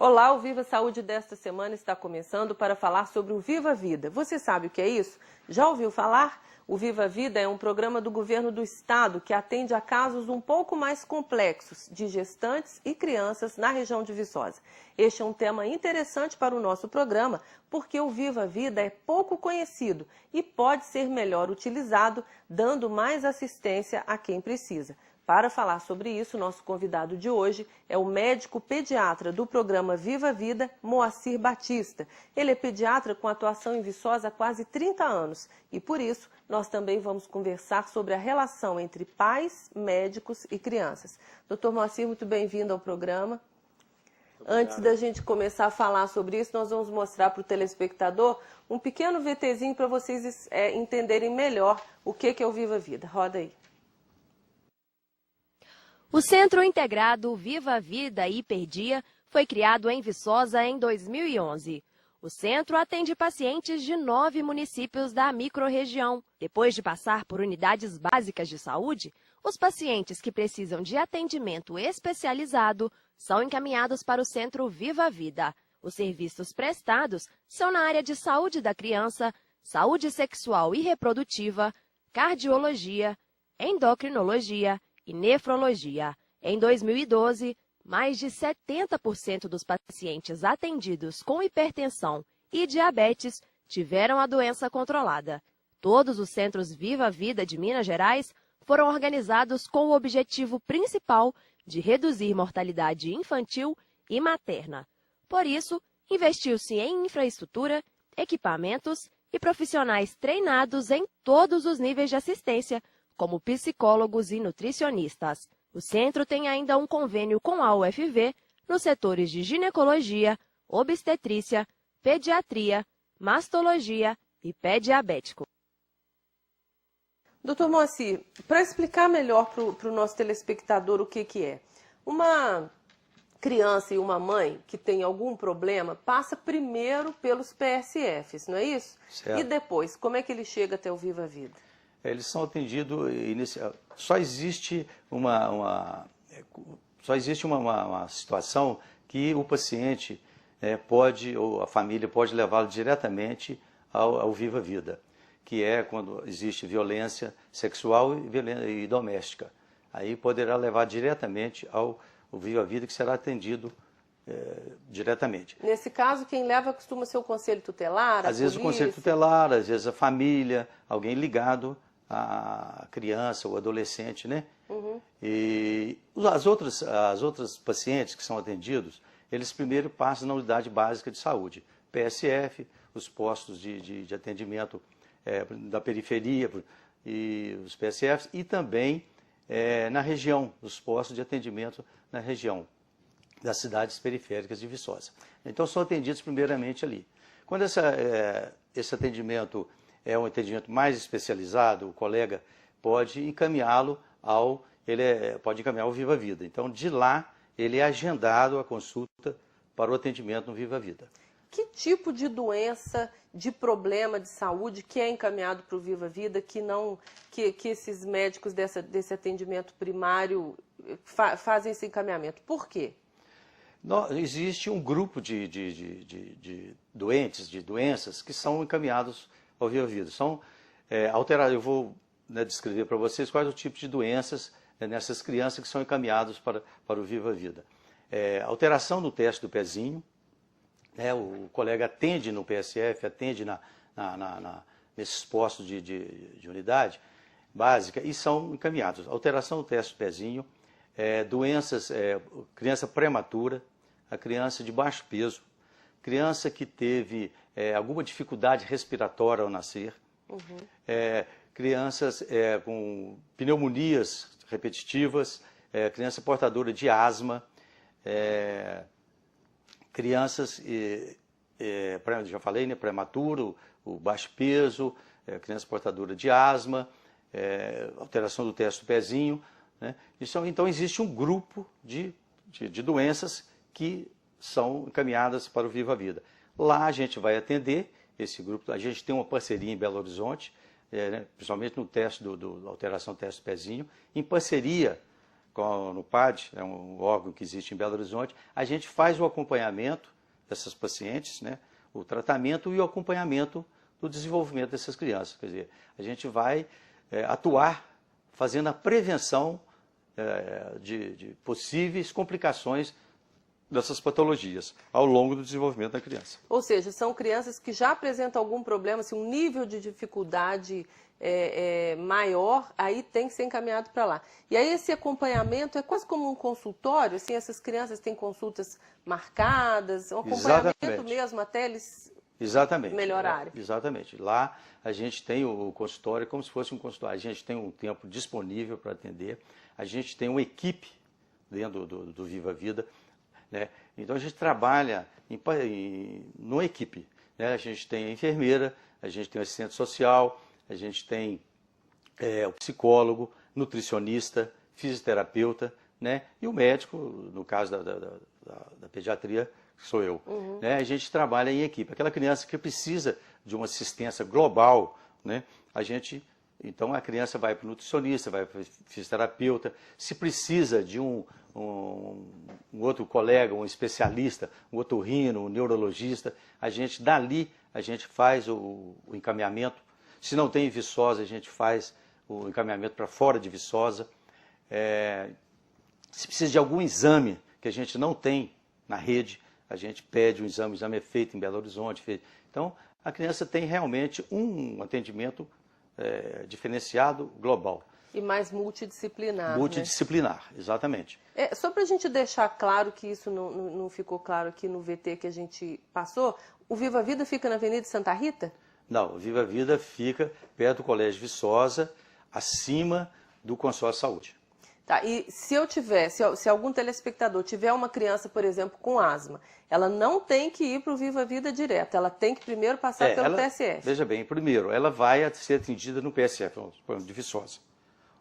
Olá, o Viva Saúde desta semana está começando para falar sobre o Viva Vida. Você sabe o que é isso? Já ouviu falar? O Viva Vida é um programa do governo do estado que atende a casos um pouco mais complexos de gestantes e crianças na região de Viçosa. Este é um tema interessante para o nosso programa porque o Viva Vida é pouco conhecido e pode ser melhor utilizado, dando mais assistência a quem precisa. Para falar sobre isso, nosso convidado de hoje é o médico pediatra do programa Viva Vida, Moacir Batista. Ele é pediatra com atuação em Viçosa há quase 30 anos e, por isso, nós também vamos conversar sobre a relação entre pais, médicos e crianças. Doutor Moacir, muito bem-vindo ao programa. Antes da gente começar a falar sobre isso, nós vamos mostrar para o telespectador um pequeno VTzinho para vocês entenderem melhor o que é o Viva Vida. Roda aí. O Centro Integrado Viva Vida Hiperdia foi criado em Viçosa em 2011. O centro atende pacientes de 9 municípios da microrregião. Depois de passar por unidades básicas de saúde, os pacientes que precisam de atendimento especializado são encaminhados para o Centro Viva Vida. Os serviços prestados são na área de saúde da criança, saúde sexual e reprodutiva, cardiologia, endocrinologia e nefrologia. Em 2012, mais de 70% dos pacientes atendidos com hipertensão e diabetes tiveram a doença controlada. Todos os centros Viva Vida de Minas Gerais foram organizados com o objetivo principal de reduzir mortalidade infantil e materna. Por isso, investiu-se em infraestrutura, equipamentos e profissionais treinados em todos os níveis de assistência, como psicólogos e nutricionistas. O centro tem ainda um convênio com a UFV nos setores de ginecologia, obstetrícia, pediatria, mastologia e pé diabético. Doutor Moacir, para explicar melhor para o nosso telespectador o que é, uma criança e uma mãe que tem algum problema passa primeiro pelos PSFs, não é isso? Certo. E depois, como é que ele chega até o Viva Vida? Eles são atendidos, só existe uma situação que o paciente pode, ou a família pode levá-lo diretamente ao Viva Vida, que é quando existe violência sexual e doméstica. Aí poderá levar diretamente ao Viva Vida, que será atendido diretamente. Nesse caso, quem leva costuma ser o conselho tutelar, às vezes o conselho tutelar, às vezes a família, alguém ligado a criança ou adolescente, né? Uhum. E as outras pacientes que são atendidos, eles primeiro passam na unidade básica de saúde, PSF, os postos de atendimento da periferia, e os PSFs, e também na região, os postos de atendimento na região das cidades periféricas de Viçosa. Então são atendidos primeiramente ali. Quando esse atendimento é um atendimento mais especializado, o colega pode encaminhá-lo ao Viva Vida. Então, de lá, ele é agendado a consulta para o atendimento no Viva Vida. Que tipo de doença, de problema de saúde que é encaminhado para o Viva Vida, que esses médicos desse atendimento primário fazem esse encaminhamento? Por quê? Existe um grupo de doenças que são encaminhados ao Viva Vida. São alteradas. Eu vou descrever para vocês quais o tipo de doenças nessas crianças que são encaminhadas para o Viva Vida. Alteração no teste do pezinho, o colega atende no PSF, atende nesses postos de unidade básica e são encaminhados. Alteração no teste do pezinho, doenças, criança prematura, a criança de baixo peso, criança que teve alguma dificuldade respiratória ao nascer, uhum. Crianças com pneumonias repetitivas, criança portadora de asma, crianças, já falei, né, prematuro, o baixo peso, criança portadora de asma, alteração do teste do pezinho, né? Então existe um grupo de doenças que são encaminhadas para o Viva Vida. Lá a gente vai atender esse grupo, a gente tem uma parceria em Belo Horizonte, principalmente no teste alteração do teste do pezinho, em parceria no PAD, é um órgão que existe em Belo Horizonte, a gente faz o acompanhamento dessas pacientes, né, o tratamento e o acompanhamento do desenvolvimento dessas crianças. Quer dizer, a gente vai atuar fazendo a prevenção de possíveis complicações dessas patologias ao longo do desenvolvimento da criança. Ou seja, são crianças que já apresentam algum problema, assim, um nível de dificuldade maior, aí tem que ser encaminhado para lá. E aí esse acompanhamento é quase como um consultório, assim, essas crianças têm consultas marcadas, um acompanhamento Exatamente. mesmo até eles Exatamente. melhorarem. Exatamente. Lá a gente tem o consultório como se fosse um consultório. A gente tem um tempo disponível para atender, a gente tem uma equipe dentro do Viva Vida, né? Então a gente trabalha numa equipe, né? A gente tem a enfermeira, a gente tem o assistente social, a gente tem o psicólogo, nutricionista, fisioterapeuta, né? E o médico, no caso da pediatria, que sou eu. Né? A gente trabalha em equipe. Aquela criança que precisa de uma assistência global, né? Então a criança vai para o nutricionista, vai para o fisioterapeuta. Se precisa de um outro colega, um especialista, um otorrino, um neurologista, dali a gente faz o encaminhamento. Se não tem Viçosa, a gente faz o encaminhamento para fora de Viçosa. Se precisa de algum exame que a gente não tem na rede, a gente pede um exame, o exame é feito em Belo Horizonte. Então, a criança tem realmente um atendimento diferenciado global. E mais multidisciplinar. Multidisciplinar, né? Exatamente. Só para a gente deixar claro que isso não ficou claro aqui no VT que a gente passou, o Viva Vida fica na Avenida Santa Rita? Não, o Viva Vida fica perto do Colégio Viçosa, acima do Consórcio Saúde. Tá, e se algum telespectador tiver uma criança, por exemplo, com asma, ela não tem que ir para o Viva Vida direto, ela tem que primeiro passar pelo PSF. Veja bem, primeiro, ela vai ser atendida no PSF, de Viçosa.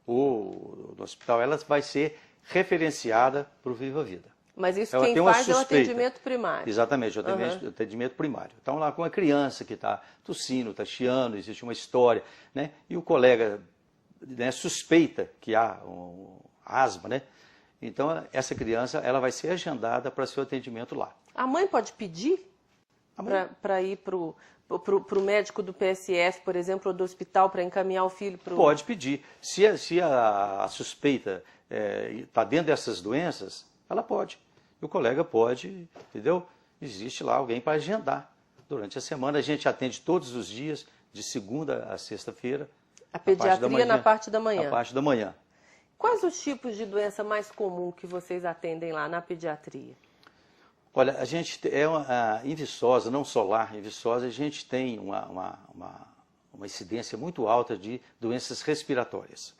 Ou no hospital, ela vai ser referenciada para o Viva Vida. Mas isso quem faz é o atendimento primário. Exatamente, o atendimento primário. Então, lá com a criança que está tossindo, está chiando, existe uma história, né? E o colega, né, suspeita que há asma, né? Então, essa criança ela vai ser agendada para seu atendimento lá. A mãe pode pedir para ir para o médico do PSF, por exemplo, ou do hospital, para encaminhar o filho para o... Pode pedir. Se a suspeita está dentro dessas doenças, ela pode. E o colega pode, entendeu? Existe lá alguém para agendar. Durante a semana a gente atende todos os dias, de segunda a sexta-feira. A pediatria na parte da manhã. Na parte da manhã. Quais os tipos de doença mais comum que vocês atendem lá na pediatria? Olha, a gente em Viçosa, não só lá, em Viçosa a gente tem uma incidência muito alta de doenças respiratórias.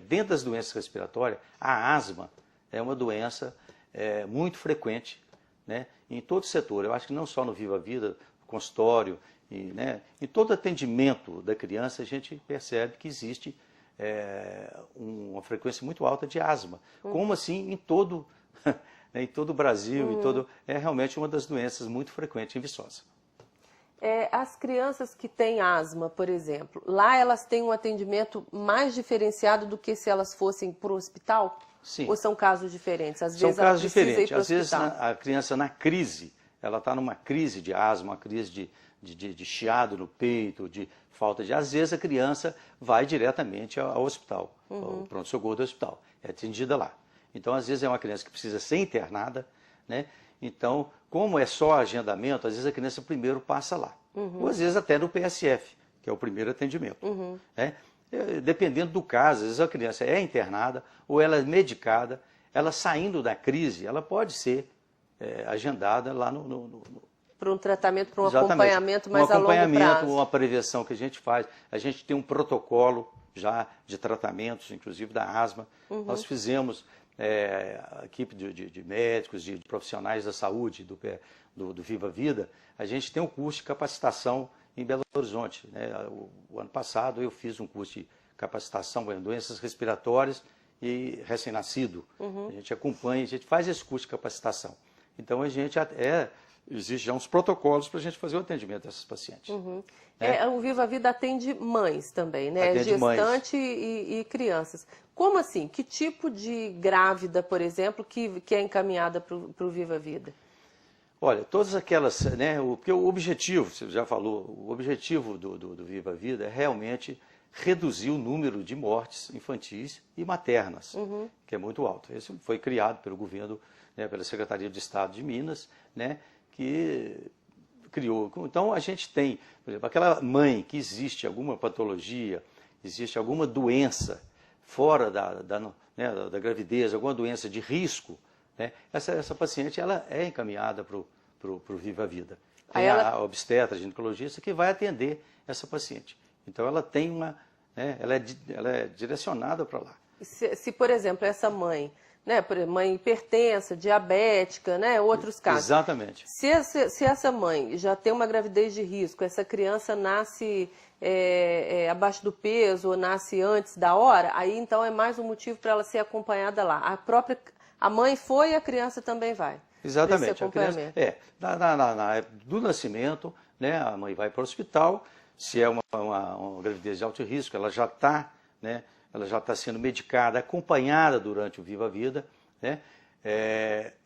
Dentro das doenças respiratórias, a asma é uma doença muito frequente, né, em todo o setor. Eu acho que não só no Viva Vida, no consultório, né, em todo atendimento da criança a gente percebe que existe uma frequência muito alta de asma. Como assim em todo o Brasil, é realmente uma das doenças muito frequentes em Viçosa. As crianças que têm asma, por exemplo, lá elas têm um atendimento mais diferenciado do que se elas fossem para o hospital? Sim. Ou são casos diferentes? Às São vezes casos ela precisa diferentes. ir para o Às vezes hospital. a criança na crise, ela está numa crise de asma, uma crise de chiado no peito, de falta de... Às vezes a criança vai diretamente ao hospital, ao pronto-socorro do hospital, é atendida lá. Então, às vezes é uma criança que precisa ser internada, né? Então, como é só agendamento, às vezes a criança primeiro passa lá. Ou às vezes até no PSF, que é o primeiro atendimento. Né? Dependendo do caso, às vezes a criança é internada ou ela é medicada, ela saindo da crise, ela pode ser agendada lá para um tratamento, para um Exatamente. acompanhamento mais a longo prazo. Um acompanhamento, uma prevenção que a gente faz. A gente tem um protocolo já de tratamentos, inclusive da asma. Nós fizemos, a equipe de médicos, de profissionais da saúde, do Viva Vida, a gente tem um curso de capacitação em Belo Horizonte. Né? O ano passado eu fiz um curso de capacitação em doenças respiratórias e recém-nascido. A gente acompanha, a gente faz esse curso de capacitação. Então a gente Existem já uns protocolos para a gente fazer o atendimento dessas pacientes. Uhum. Né? O Viva Vida atende mães também, né? Atende Gestante e crianças. Como assim? Que tipo de grávida, por exemplo, que é encaminhada para o Viva Vida? Olha, todas aquelas, né, porque o objetivo, você já falou, o objetivo do Viva Vida é realmente reduzir o número de mortes infantis e maternas, que é muito alto. Esse foi criado pelo governo, né, pela Secretaria de Estado de Minas, né, que criou. Então, a gente tem, por exemplo, aquela mãe que existe alguma patologia, existe alguma doença fora da gravidez, alguma doença de risco, né, essa paciente ela é encaminhada para o Viva Vida. Tem a obstetra, a ginecologista, que vai atender essa paciente. Então, ela tem ela é direcionada para lá. Se, por exemplo, essa mãe, né, mãe hipertensa, diabética, né, outros casos. Exatamente. Se essa mãe já tem uma gravidez de risco, essa criança nasce abaixo do peso ou nasce antes da hora, aí então é mais um motivo para ela ser acompanhada lá. A mãe foi e a criança também vai. Exatamente. A criança, do nascimento, né, a mãe vai para o hospital. Se é uma gravidez de alto risco, ela já está, né, ela já está sendo medicada, acompanhada durante o Viva Vida, né?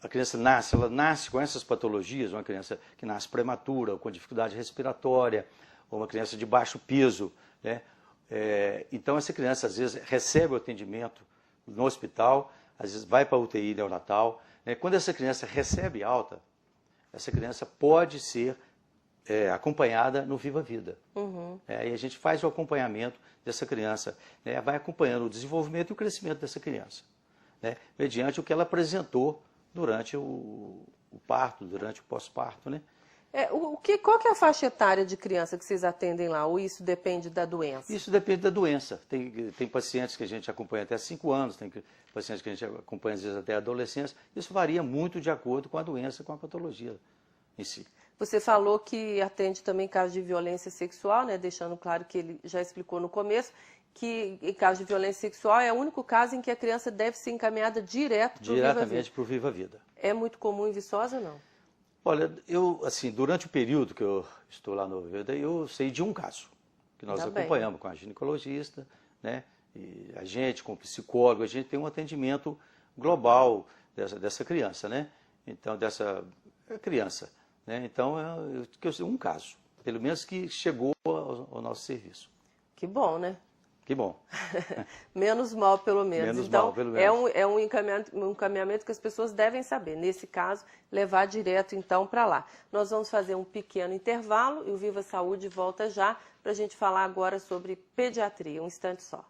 A criança ela nasce com essas patologias, uma criança que nasce prematura, ou com dificuldade respiratória, ou uma criança de baixo peso, né? Então essa criança às vezes recebe o atendimento no hospital, às vezes vai para a UTI neonatal, né? Quando essa criança recebe alta, essa criança pode ser acompanhada no Viva Vida. E a gente faz o acompanhamento dessa criança, né? Vai acompanhando o desenvolvimento e o crescimento dessa criança, né? Mediante o que ela apresentou durante o parto, durante o pós-parto, né? Qual que é a faixa etária de criança que vocês atendem lá? Ou isso depende da doença? Isso depende da doença. Tem pacientes que a gente acompanha até 5 anos, tem pacientes que a gente acompanha às vezes até a adolescência. Isso varia muito de acordo com a doença, com a patologia em si. Você falou que atende também casos de violência sexual, né? Deixando claro que ele já explicou no começo que em caso de violência sexual é o único caso em que a criança deve ser encaminhada diretamente para o Viva Vida. É muito comum em Viçosa, não? Olha, assim, durante o período que eu estou lá no Viva Vida, eu sei de um caso que nós acompanhamos com a ginecologista, né? E a gente, com o psicólogo, a gente tem um atendimento global dessa criança, né? Então, dessa criança. Né? Então, eu sei um caso, pelo menos que chegou ao nosso serviço. Que bom, né? Que bom. Menos mal, pelo menos. Menos então, mal, pelo menos. É um encaminhamento que as pessoas devem saber. Nesse caso, levar direto, então, para lá. Nós vamos fazer um pequeno intervalo e o Viva Saúde volta já para a gente falar agora sobre pediatria. Um instante só.